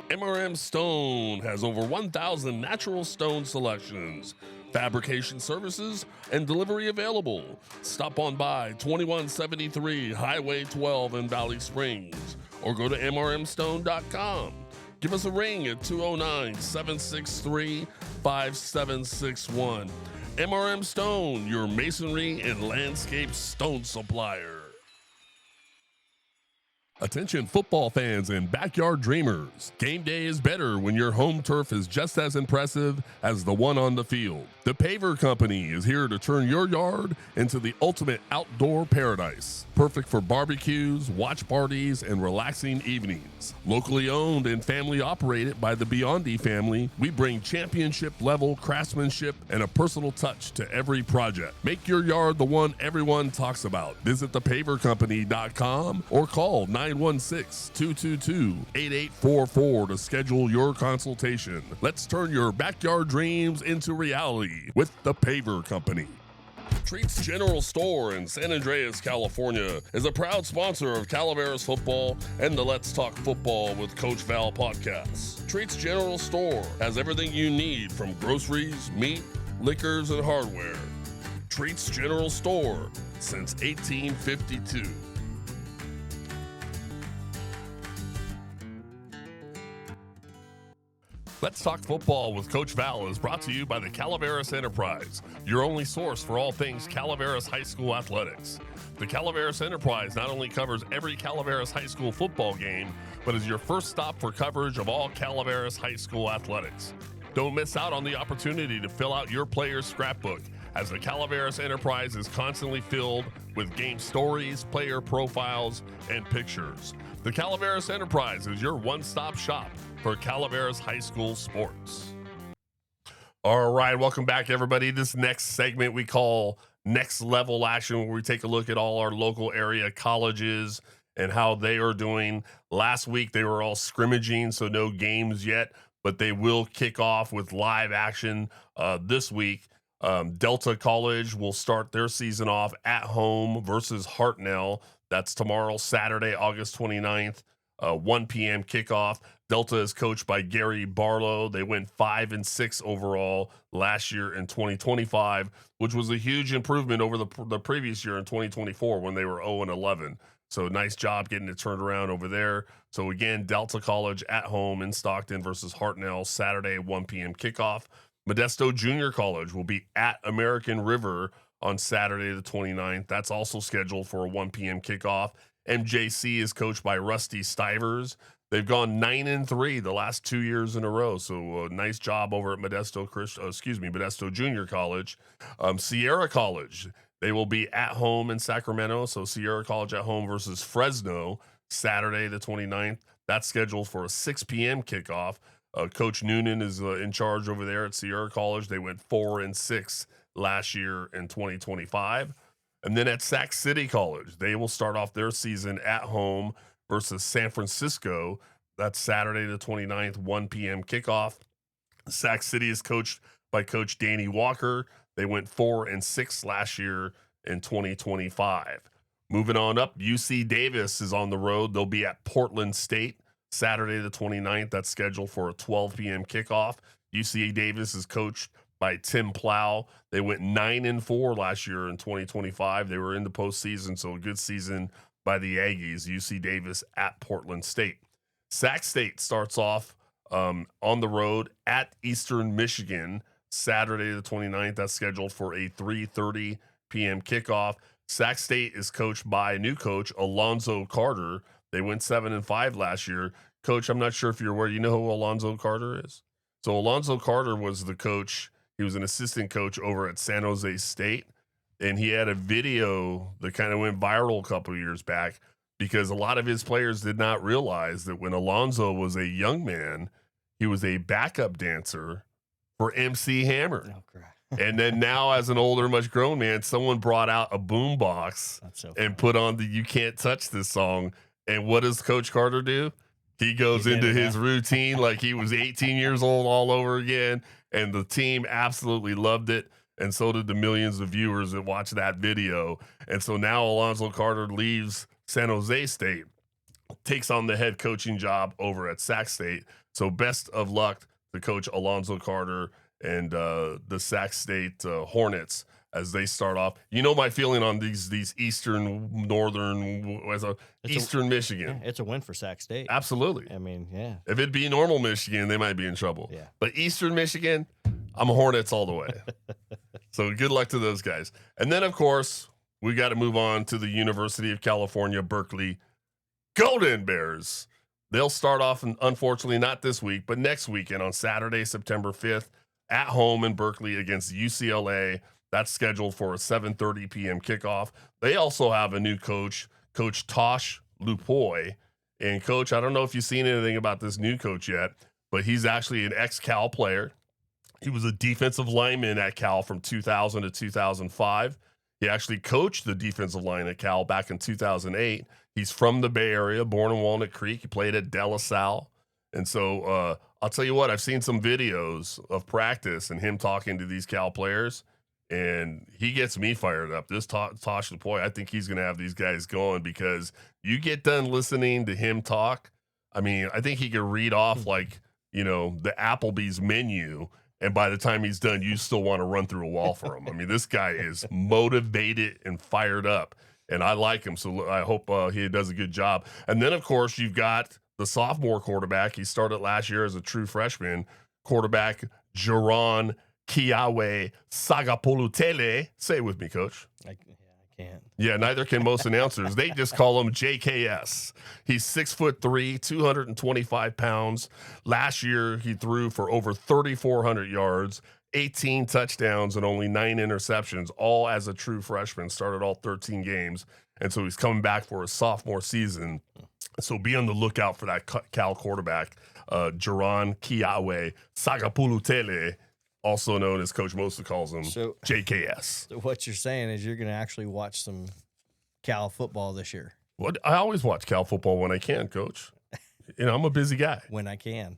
MRM Stone has over 1,000 natural stone selections Fabrication services and delivery available. Stop on by 2173 Highway 12 in Valley Springs or go to mrmstone.com. Give us a ring at 209-763-5761. MRM Stone, your masonry and landscape stone supplier. Attention football fans and backyard dreamers. Game day is better when your home turf is just as impressive as the one on the field. The Paver Company is here to turn your yard into the ultimate outdoor paradise. Perfect for barbecues, watch parties, and relaxing evenings. Locally owned and family operated by the Biondi family, we bring championship level craftsmanship and a personal touch to every project. Make your yard the one everyone talks about. Visit thepavercompany.com or call 916-222-8844 to schedule your consultation. Let's turn your backyard dreams into reality with the Paver Company. Treats General Store in San Andreas, California is a proud sponsor of Calaveras Football and the Let's Talk Football with Coach Val podcast. Treats General Store has everything you need from groceries, meat, liquors, and hardware. Treats General Store since 1852. Let's Talk Football with Coach Val is brought to you by the Calaveras Enterprise, your only source for all things Calaveras High School athletics. The Calaveras Enterprise not only covers every Calaveras High School football game, but is your first stop for coverage of all Calaveras High School athletics. Don't miss out on the opportunity to fill out your player's scrapbook, as the Calaveras Enterprise is constantly filled with game stories, player profiles, and pictures. The Calaveras Enterprise is your one-stop shop for Calaveras High School sports. All right, welcome back, everybody. This next segment we call Next Level Action, where we take a look at all our local area colleges and how they are doing. Last week, they were all scrimmaging, so no games yet, but they will kick off with live action this week. Delta College will start their season off at home versus Hartnell. That's tomorrow, Saturday, August 29th, 1 p.m. kickoff. Delta is coached by Gary Barlow. They went 5-6 overall last year in 2025, which was a huge improvement over the previous year in 2024 when they were 0-11. So nice job getting it turned around over there. So again, Delta College at home in Stockton versus Hartnell, Saturday, 1 p.m. kickoff. Modesto Junior College will be at American River on Saturday the 29th. That's also scheduled for a 1 p.m. kickoff. MJC is coached by Rusty Stivers. They've gone 9-3 the last 2 years in a row. So nice job over at Modesto Junior College. Sierra College, they will be at home in Sacramento. So Sierra College at home versus Fresno, Saturday the 29th. That's scheduled for a 6 p.m. kickoff. Coach Noonan is in charge over there at Sierra College. They went 4-6 last year in 2025. And then at Sac City College, they will start off their season at home versus San Francisco. That's Saturday the 29th, 1 p.m. kickoff. Sac City is coached by Coach Danny Walker. They went 4-6 last year in 2025. Moving on up, UC Davis is on the road. They'll be at Portland State Saturday the 29th. That's scheduled for a 12 p.m. kickoff. UC Davis is coached by Tim Plow. They went 9-4 last year in 2025. They were in the postseason, so a good season by the Aggies. UC Davis at Portland State. Sac State starts off on the road at Eastern Michigan Saturday the 29th. That's scheduled for a 3:30 p.m. kickoff. Sac State is coached by a new coach, Alonzo Carter. They went 7-5 last year. Coach, I'm not sure if you're aware. You know who Alonzo Carter is? So Alonzo Carter was the coach. He was an assistant coach over at San Jose State. And he had a video that kind of went viral a couple of years back because a lot of his players did not realize that when Alonzo was a young man, he was a backup dancer for MC Hammer. Oh, crap. And then now, as an older, much grown man, someone brought out a boom box and put on the "You Can't Touch This" song. And what does Coach Carter do? He goes into his routine like he was 18 years old all over again. And the team absolutely loved it. And so did the millions of viewers that watched that video. And so now Alonzo Carter leaves San Jose State, takes on the head coaching job over at Sac State. So best of luck to Coach Alonzo Carter and the Sac State Hornets as they start off. You know my feeling on these Eastern Michigan. Yeah, it's a win for Sac State. Absolutely. I mean, yeah. If it'd be normal Michigan, they might be in trouble. Yeah. But Eastern Michigan, I'm Hornets all the way. So good luck to those guys. And then, of course, we got to move on to the University of California, Berkeley Golden Bears. They'll start off, unfortunately, not this week, but next weekend on Saturday, September 5th, at home in Berkeley against UCLA. That's scheduled for a 7:30 p.m. kickoff. They also have a new coach, Coach Tosh Lupoy. And, Coach, I don't know if you've seen anything about this new coach yet, but he's actually an ex-Cal player. He was a defensive lineman at Cal from 2000 to 2005. He actually coached the defensive line at Cal back in 2008. He's from the Bay Area, born in Walnut Creek. He played at De La Salle. And so I'll tell you what, I've seen some videos of practice and him talking to these Cal players, and he gets me fired up. This Tosh Lupoy, I think he's going to have these guys going, because you get done listening to him talk. I mean, I think he could read off like, the Applebee's menu, and by the time he's done, you still want to run through a wall for him. I mean, this guy is motivated and fired up, and I like him. So I hope he does a good job. And then, of course, you've got the sophomore quarterback. He started last year as a true freshman quarterback, Jaron Kiawe Sagapolutele. Say it with me, Coach. I can't. Yeah, neither can most announcers. They just call him JKS. He's 6'3", 225 pounds. Last year, he threw for over 3,400 yards, 18 touchdowns, and only 9 interceptions, all as a true freshman. Started all 13 games, and so he's coming back for his sophomore season. So be on the lookout for that Cal quarterback, Jaron Kiawe Sagapolutele, also known as Coach Mossa calls him, JKS. So what you're saying is you're going to actually watch some Cal football this year. What? I always watch Cal football when I can, Coach. I'm a busy guy. When I can.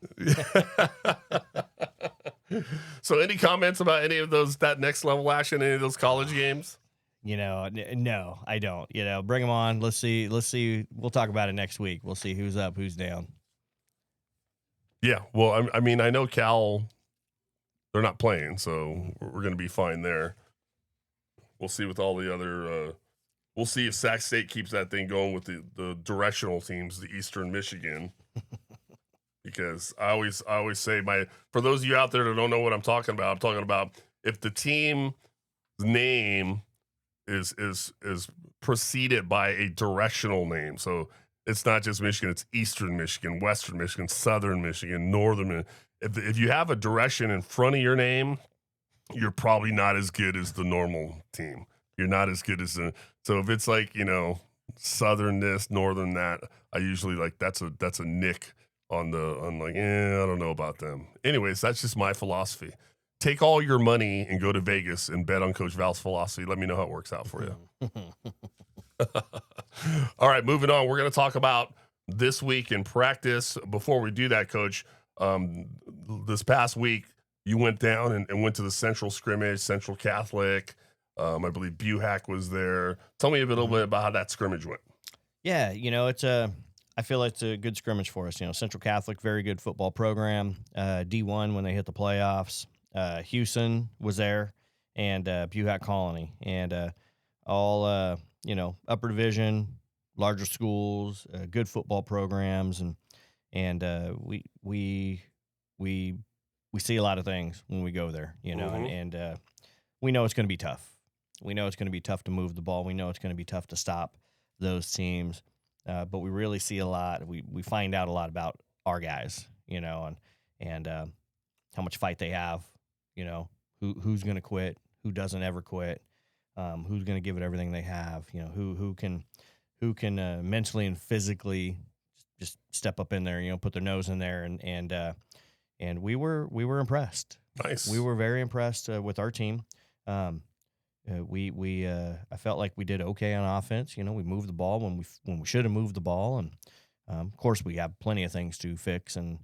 So any comments about any of that next level action, any of those college games? No, I don't. Bring them on. Let's see. We'll talk about it next week. We'll see who's up, who's down. Yeah, well, I mean, I know Cal, they're not playing, so we're going to be fine there. We'll see with all the other we'll see if Sac State keeps that thing going with the directional teams, the Eastern Michigan. Because I always say, for those of you out there that don't know what I'm talking about if the team's name is preceded by a directional name. So it's not just Michigan, it's Eastern Michigan, Western Michigan, Southern Michigan, Northern Michigan. If you have a direction in front of your name, you're probably not as good as the normal team. You're not as good as so if it's like, Southern this, Northern that, I usually that's a nick on I don't know about them. Anyways, that's just my philosophy. Take all your money and go to Vegas and bet on Coach Val's philosophy. Let me know how it works out for you. All right, moving on. We're going to talk about this week in practice. Before we do that, Coach, this past week, you went down and went to the Central scrimmage, Central Catholic. I believe Buhack was there. Tell me a little bit about how that scrimmage went. Yeah, I feel like it's a good scrimmage for us. Central Catholic, very good football program. D1 when they hit the playoffs. Houston was there, and Buhack Colony, and all upper division, larger schools, good football programs, and we see a lot of things when we go there, and we know it's going to be tough. We know it's going to be tough to move the ball. We know it's going to be tough to stop those teams, but we really see a lot. We find out a lot about our guys, and how much fight they have. Who's going to quit, who doesn't ever quit, who's going to give it everything they have, who can mentally and physically just step up in there, put their nose in there, and we were impressed. Nice. We were very impressed with our team. I felt like we did okay on offense. We moved the ball when we should have moved the ball, and of course we have plenty of things to fix and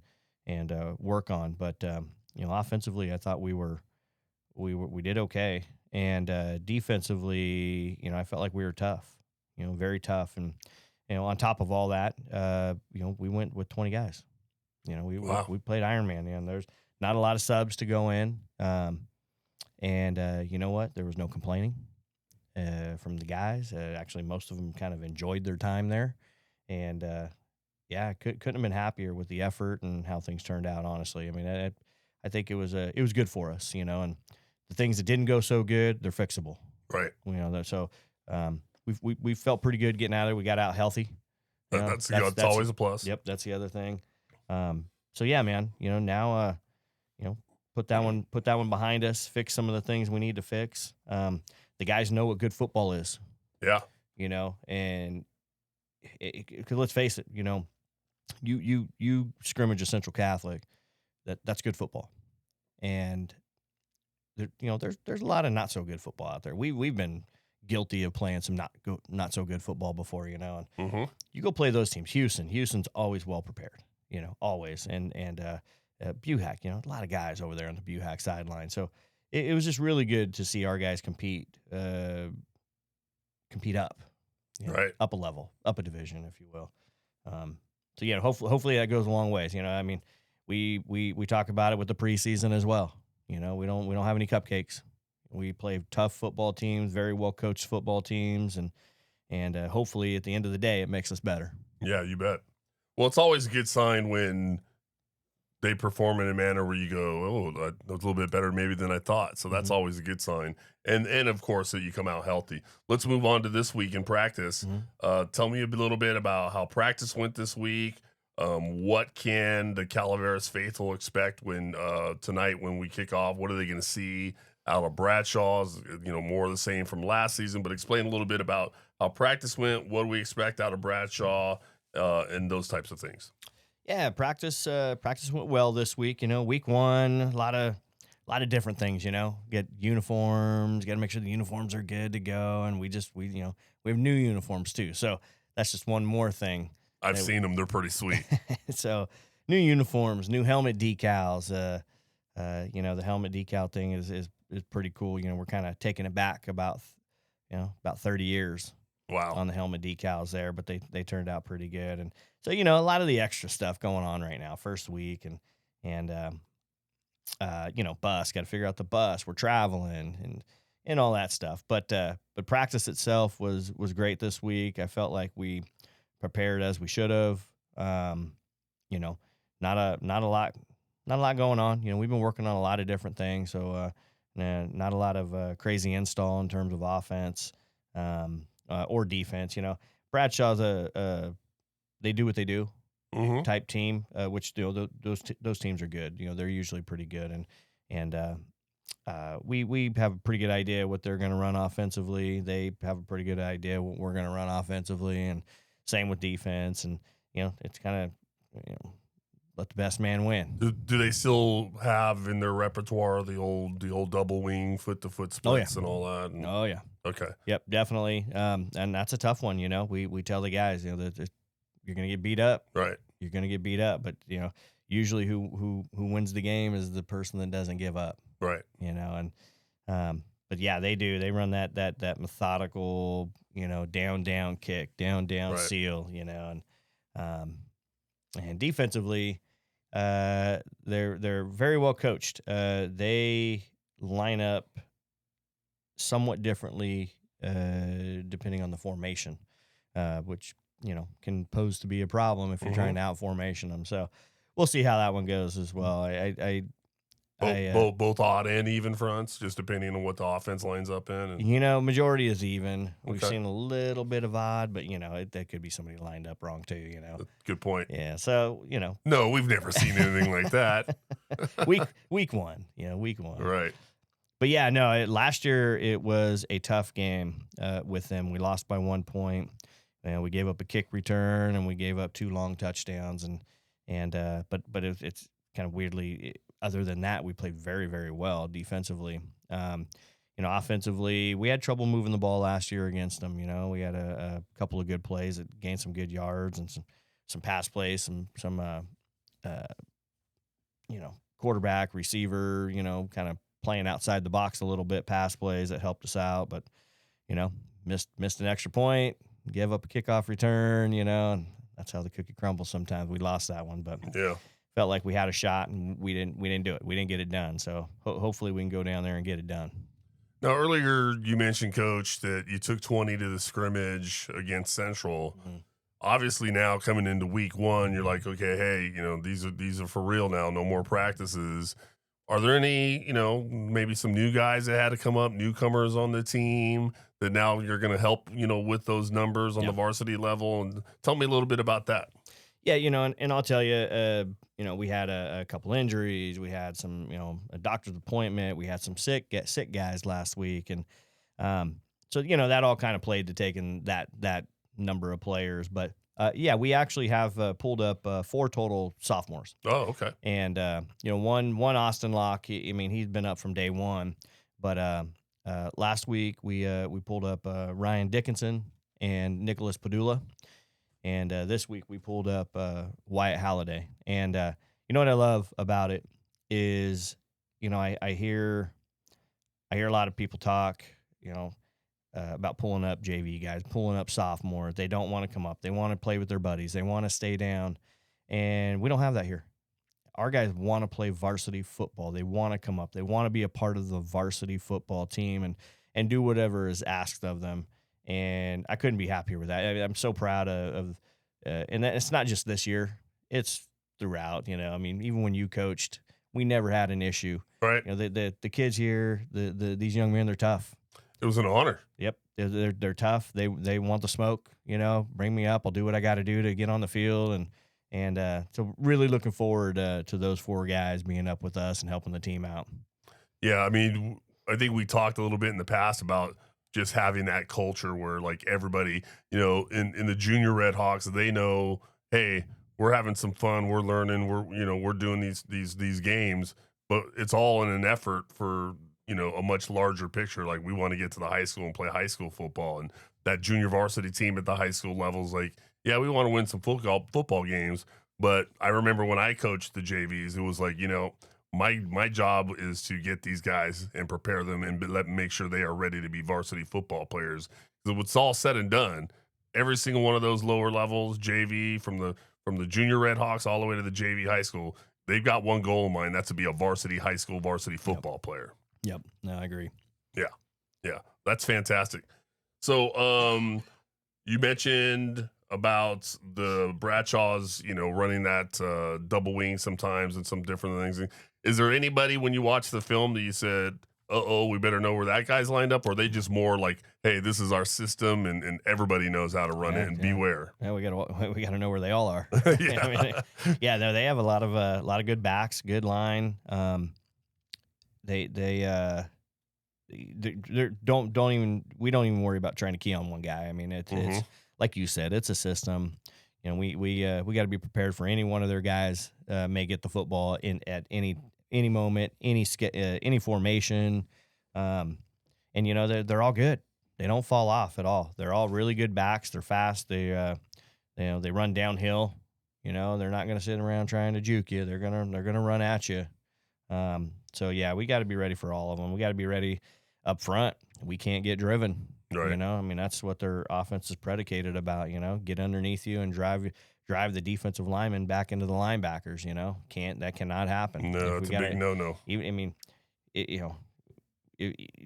work on, but offensively, I thought we did okay, and defensively, I felt like we were tough, very tough, and on top of all that, we went with 20 guys. We played Iron Man, and there's not a lot of subs to go in. And you know what? There was no complaining from the guys. Actually, most of them kind of enjoyed their time there. And, yeah, couldn't have been happier with the effort and how things turned out, honestly. I mean, I think it was good for us, and the things that didn't go so good, they're fixable. Right. So we felt pretty good getting out of there. We got out healthy. That's always a plus. Yep, that's the other thing. So yeah, man, now put that one behind us, fix some of the things we need to fix. The guys know what good football is. Yeah. And 'cause let's face it, you scrimmage a Central Catholic, that's good football. And there's a lot of not so good football out there. We've been guilty of playing some not so good football before, and you go play those teams. Houston's always well prepared, always. And Buhack, a lot of guys over there on the Buhack sideline. So it was just really good to see our guys compete up, right, up a level, up a division, if you will. So yeah, hopefully that goes a long ways. I mean, we talk about it with the preseason as well. We don't have any cupcakes. We play tough football teams, very well coached football teams, and hopefully at the end of the day, it makes us better. Yeah, you bet. Well, it's always a good sign when they perform in a manner where you go, oh, that was a little bit better maybe than I thought. So that's always a good sign. And of course that you come out healthy. Let's move on to this week in practice. Tell me a little bit about how practice went this week. What can the Calaveras faithful expect when tonight when we kick off? What are they going to see out of Bradshaw's? More of the same from last season, but explain a little bit about how practice went, what do we expect out of Bradshaw, and those types of things. Yeah, practice went well this week. Week one, a lot of different things. Get uniforms, got to make sure the uniforms are good to go, and we have new uniforms too. So that's just one more thing. I've seen them; they're pretty sweet. So new uniforms, new helmet decals. The helmet decal thing is pretty cool. We're kind of taking it back about 30 years. Wow. On the helmet decals there, but they turned out pretty good. And so, a lot of the extra stuff going on right now, first week and bus, got to figure out the bus, we're traveling and all that stuff. But practice itself was great this week. I felt like we prepared as we should have. Not a lot going on. We've been working on a lot of different things. So, not a lot of crazy install in terms of offense. Or defense, Bradshaw's they do what they do type team, which those teams are good. They're usually pretty good, and we have a pretty good idea what they're going to run offensively. They have a pretty good idea what we're going to run offensively, and same with defense. And it's kind of let the best man win. Do they still have in their repertoire the old double wing foot to foot splits and all that? Oh yeah. Okay. Yep, definitely. And that's a tough one. We tell the guys, that you're going to get beat up. Right. You're going to get beat up, but usually who wins the game is the person that doesn't give up. Right. And but yeah, they do. They run that methodical, down kick, down right. seal, and defensively, they're very well coached. They line up somewhat differently depending on the formation, which can pose to be a problem if you're trying to out formation them. So we'll see how that one goes as well. Both odd and even fronts, just depending on what the offense lines up in. And majority is even. We've seen a little bit of odd, but that could be somebody lined up wrong too. Good point. Yeah. So no, we've never seen anything like that. week one. Week one. Right. But yeah, no. Last year it was a tough game with them. We lost by 1 point. We gave up a kick return and we gave up 2 long touchdowns. But it's kind of weirdly. Other than that, we played very, very well defensively. Offensively, we had trouble moving the ball last year against them. We had a couple of good plays that gained some good yards and some pass plays, some quarterback, receiver, kind of playing outside the box a little bit, pass plays that helped us out. But, missed an extra point, gave up a kickoff return, and that's how the cookie crumbles sometimes. We lost that one, but yeah. felt like we had a shot and we didn't do it. We didn't get it done. So hopefully we can go down there and get it done. Now, earlier you mentioned, Coach, that you took 20 to the scrimmage against Central. Mm-hmm. Obviously, now coming into week one, you're like, okay, hey, these are for real now. No more practices. Are there any, maybe some new guys that had to come up, newcomers on the team that now you're going to help, with those numbers on the varsity level? And tell me a little bit about that. Yeah, and I'll tell you, we had a couple injuries. We had some, a doctor's appointment. We had some sick guys last week. And so, that all kind of played to taking that number of players. But, we actually have pulled up 4 total sophomores. Oh, okay. And, one Austin Locke, he's been up from day one. But last week we pulled up Ryan Dickinson and Nicholas Padula. And this week we pulled up Wyatt Halliday. And you know what I love about it is, I hear a lot of people talk, about pulling up JV guys, pulling up sophomores. They don't want to come up. They want to play with their buddies. They want to stay down. And we don't have that here. Our guys want to play varsity football. They want to come up. They want to be a part of the varsity football team and do whatever is asked of them. And I couldn't be happier with that. I'm so proud of and it's not just this year. It's throughout, even when you coached, we never had an issue. Right. The kids here, these young men, they're tough. It was an honor. Yep. They're tough. They want the smoke, bring me up. I'll do what I got to do to get on the field. And so really looking forward to those 4 guys being up with us and helping the team out. Yeah. I think we talked a little bit in the past about just having that culture where like everybody, in the junior Red Hawks, they know, hey, we're having some fun. We're learning. We're doing these games, but it's all in an effort for, a much larger picture. Like we want to get to the high school and play high school football, and that junior varsity team at the high school level is like, yeah, we want to win some football games. But I remember when I coached the JVs, it was like, my job is to get these guys and prepare them and make sure they are ready to be varsity football players. Because when it's all said and done, every single one of those lower levels, JV, from the junior Red Hawks all the way to the JV high school, they've got one goal in mind. That's to be a varsity high school varsity football player. Yep. No, I agree. Yeah, that's fantastic. So you mentioned about the Bradshaws, running that double wing sometimes and some different things. Is there anybody when you watch the film that you said, we better know where that guy's lined up? Or are they just more like, hey, this is our system and everybody knows how to run it and beware? Yeah, we gotta know where they all are. Yeah. No, they have a lot of good backs, good line. We don't even worry about trying to key on one guy. It's like you said, it's a system. We got to be prepared for any one of their guys may get the football at any moment, any formation, and they're all good. They don't fall off at all. They're all really good backs. They're fast. They run downhill. They're not going to sit around trying to juke you. They're gonna run at you. So yeah, we got to be ready for all of them. We got to be ready up front. We can't get driven. Right. That's what their offense is predicated about. Get underneath you and drive the defensive lineman back into the linebackers. That cannot happen. No, it's a big no-no.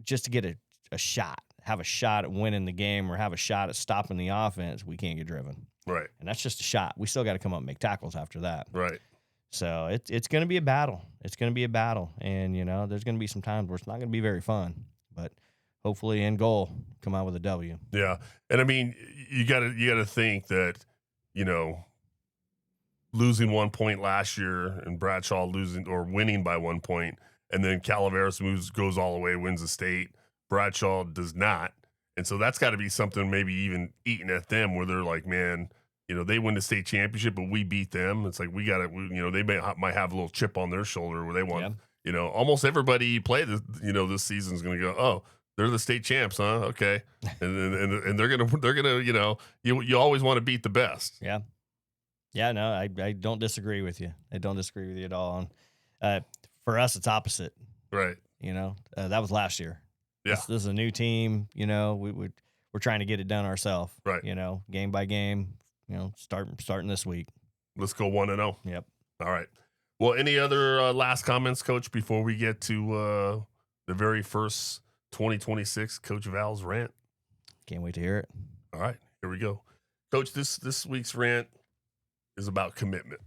Just to get a shot, have a shot at winning the game or have a shot at stopping the offense, we can't get driven. Right. And that's just a shot. We still got to come up and make tackles after that. Right. So it's going to be a battle. It's going to be a battle. And, there's going to be some times where it's not going to be very fun. But hopefully in goal, come out with a W. Yeah. And, you got to think that, losing 1 point last year and Bradshaw losing or winning by 1 point, and then Calaveras goes all the way, wins the state. Bradshaw does not. And so that's got to be something maybe even eating at them where they're like, man, they win the state championship, but we beat them. It's like we got to, they might have a little chip on their shoulder where they want, almost everybody you play this season is going to go, oh, they're the state champs, huh? Okay, and they're gonna, you always want to beat the best. Yeah, yeah. No, I don't disagree with you. I don't disagree with you at all. And for us, it's opposite. Right. That was last year. Yeah. This is a new team. We're trying to get it done ourselves. Right. Game by game. Starting this week. Let's go 1-0. Yep. All right. Well, any other last comments, Coach, before we get to the very first 2026 Coach Val's rant? Can't wait to hear it. All right, here we go. Coach, this week's rant is about commitment.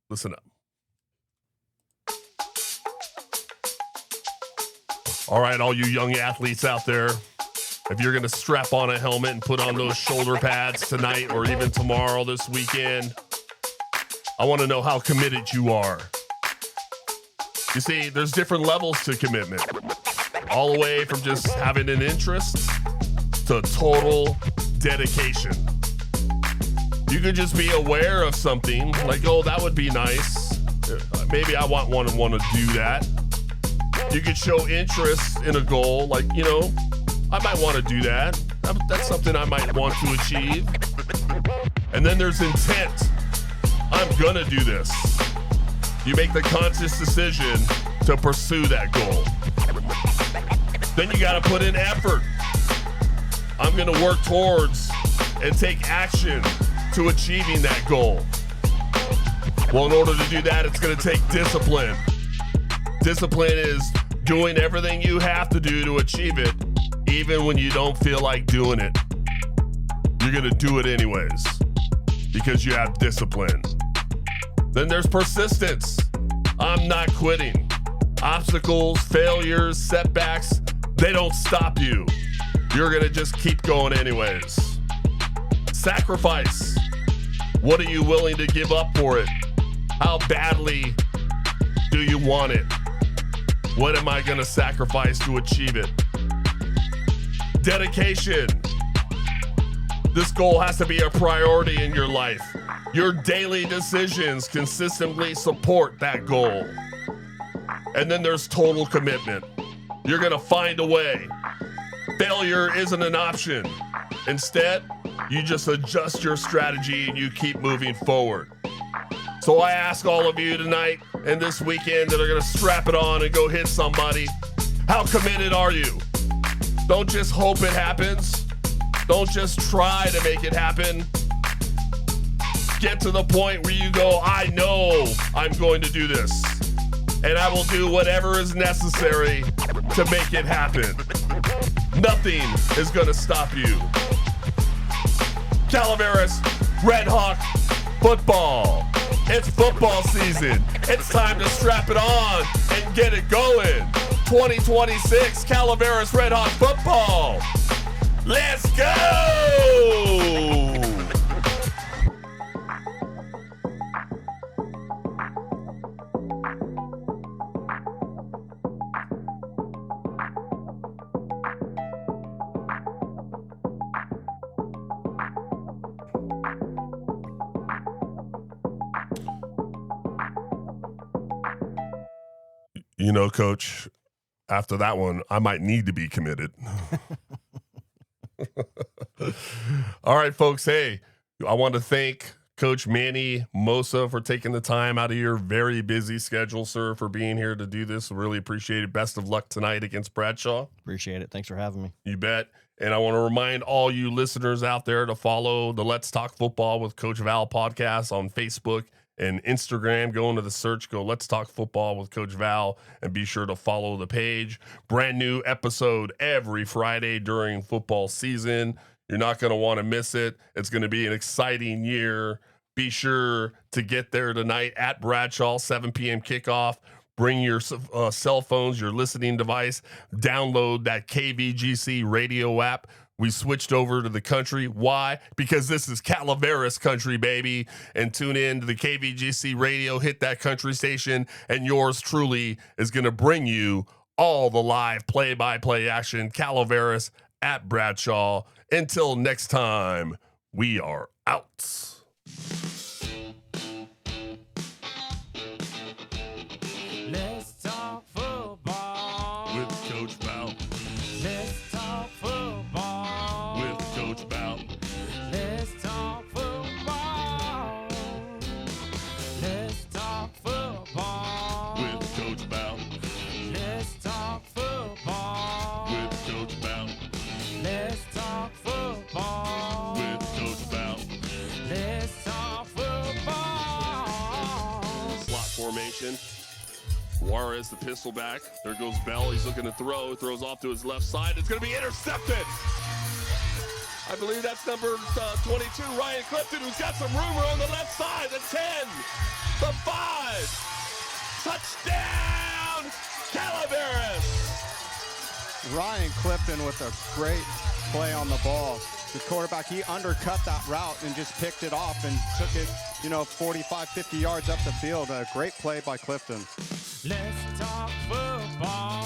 Listen up. All right, all you young athletes out there, if you're going to strap on a helmet and put on those shoulder pads tonight or even tomorrow, this weekend, I want to know how committed you are. You see, there's different levels to commitment, all the way from just having an interest to total dedication. You could just be aware of something, like, oh, that would be nice. Maybe I want to do that. You could show interest in a goal, like, you know, I might want to do that. That's something I might want to achieve. And then there's intent. I'm gonna do this. You make the conscious decision to pursue that goal. Then you gotta put in effort. I'm gonna work towards and take action to achieving that goal. Well, in order to do that, it's gonna take discipline. Discipline is doing everything you have to do to achieve it, even when you don't feel like doing it. You're gonna do it anyways because you have discipline. Then there's persistence. I'm not quitting. Obstacles, failures, setbacks, they don't stop you. You're gonna just keep going anyways. Sacrifice. What are you willing to give up for it? How badly do you want it? What am I gonna sacrifice to achieve it? Dedication. This goal has to be a priority in your life. Your daily decisions consistently support that goal. And then there's total commitment. You're gonna find a way. Failure isn't an option. Instead, you just adjust your strategy and you keep moving forward. So I ask all of you tonight and this weekend that are gonna strap it on and go hit somebody, how committed are you? Don't just hope it happens. Don't just try to make it happen. Get to the point where you go, I know I'm going to do this, and I will do whatever is necessary to make it happen. Nothing is going to stop you. Calaveras Red Hawk football. It's football season. It's time to strap it on and get it going. 2026 Calaveras Red Hawk football. Let's go! You know, Coach, after that one, I might need to be committed. All right, folks. Hey, I want to thank Coach Manny Mossa for taking the time out of your very busy schedule, sir, for being here to do this. Really appreciate it. Best of luck tonight against Bradshaw. Appreciate it. Thanks for having me. You bet. And I want to remind all you listeners out there to follow the Let's Talk Football with Coach Val podcast on Facebook and Instagram. Go into the search, go Let's Talk Football with Coach Val, and be sure to follow the page. Brand new episode every Friday during football season. You're not going to want to miss it. It's going to be an exciting year. Be sure to get there tonight at Bradshaw, 7 p.m. kickoff. Bring your cell phones, your listening device. Download that KVGC radio app. We switched over to the country. Why? Because this is Calaveras country, baby. And tune in to the KVGC radio. Hit that country station. And yours truly is going to bring you all the live play-by-play action. Calaveras at Bradshaw. Until next time, we are out. Let's talk football With Coach Val. Let's talk football With Coach Val. Let's talk football. Let's talk football With Coach Val. Let's talk football With Coach Val. Let's talk football. With Coach Val. Let's formation. Juarez, the pistol back. There goes Bell. He's looking to throw. Throws off to his left side. It's going to be intercepted. I believe that's number 22, Ryan Clifton, who's got some rumor on the left side. The 10, the 5. Touchdown, Calaveras. Ryan Clifton with a great play on the ball. The quarterback, he undercut that route and just picked it off and took it, 45, 50 yards up the field. A great play by Clifton. Let's talk football.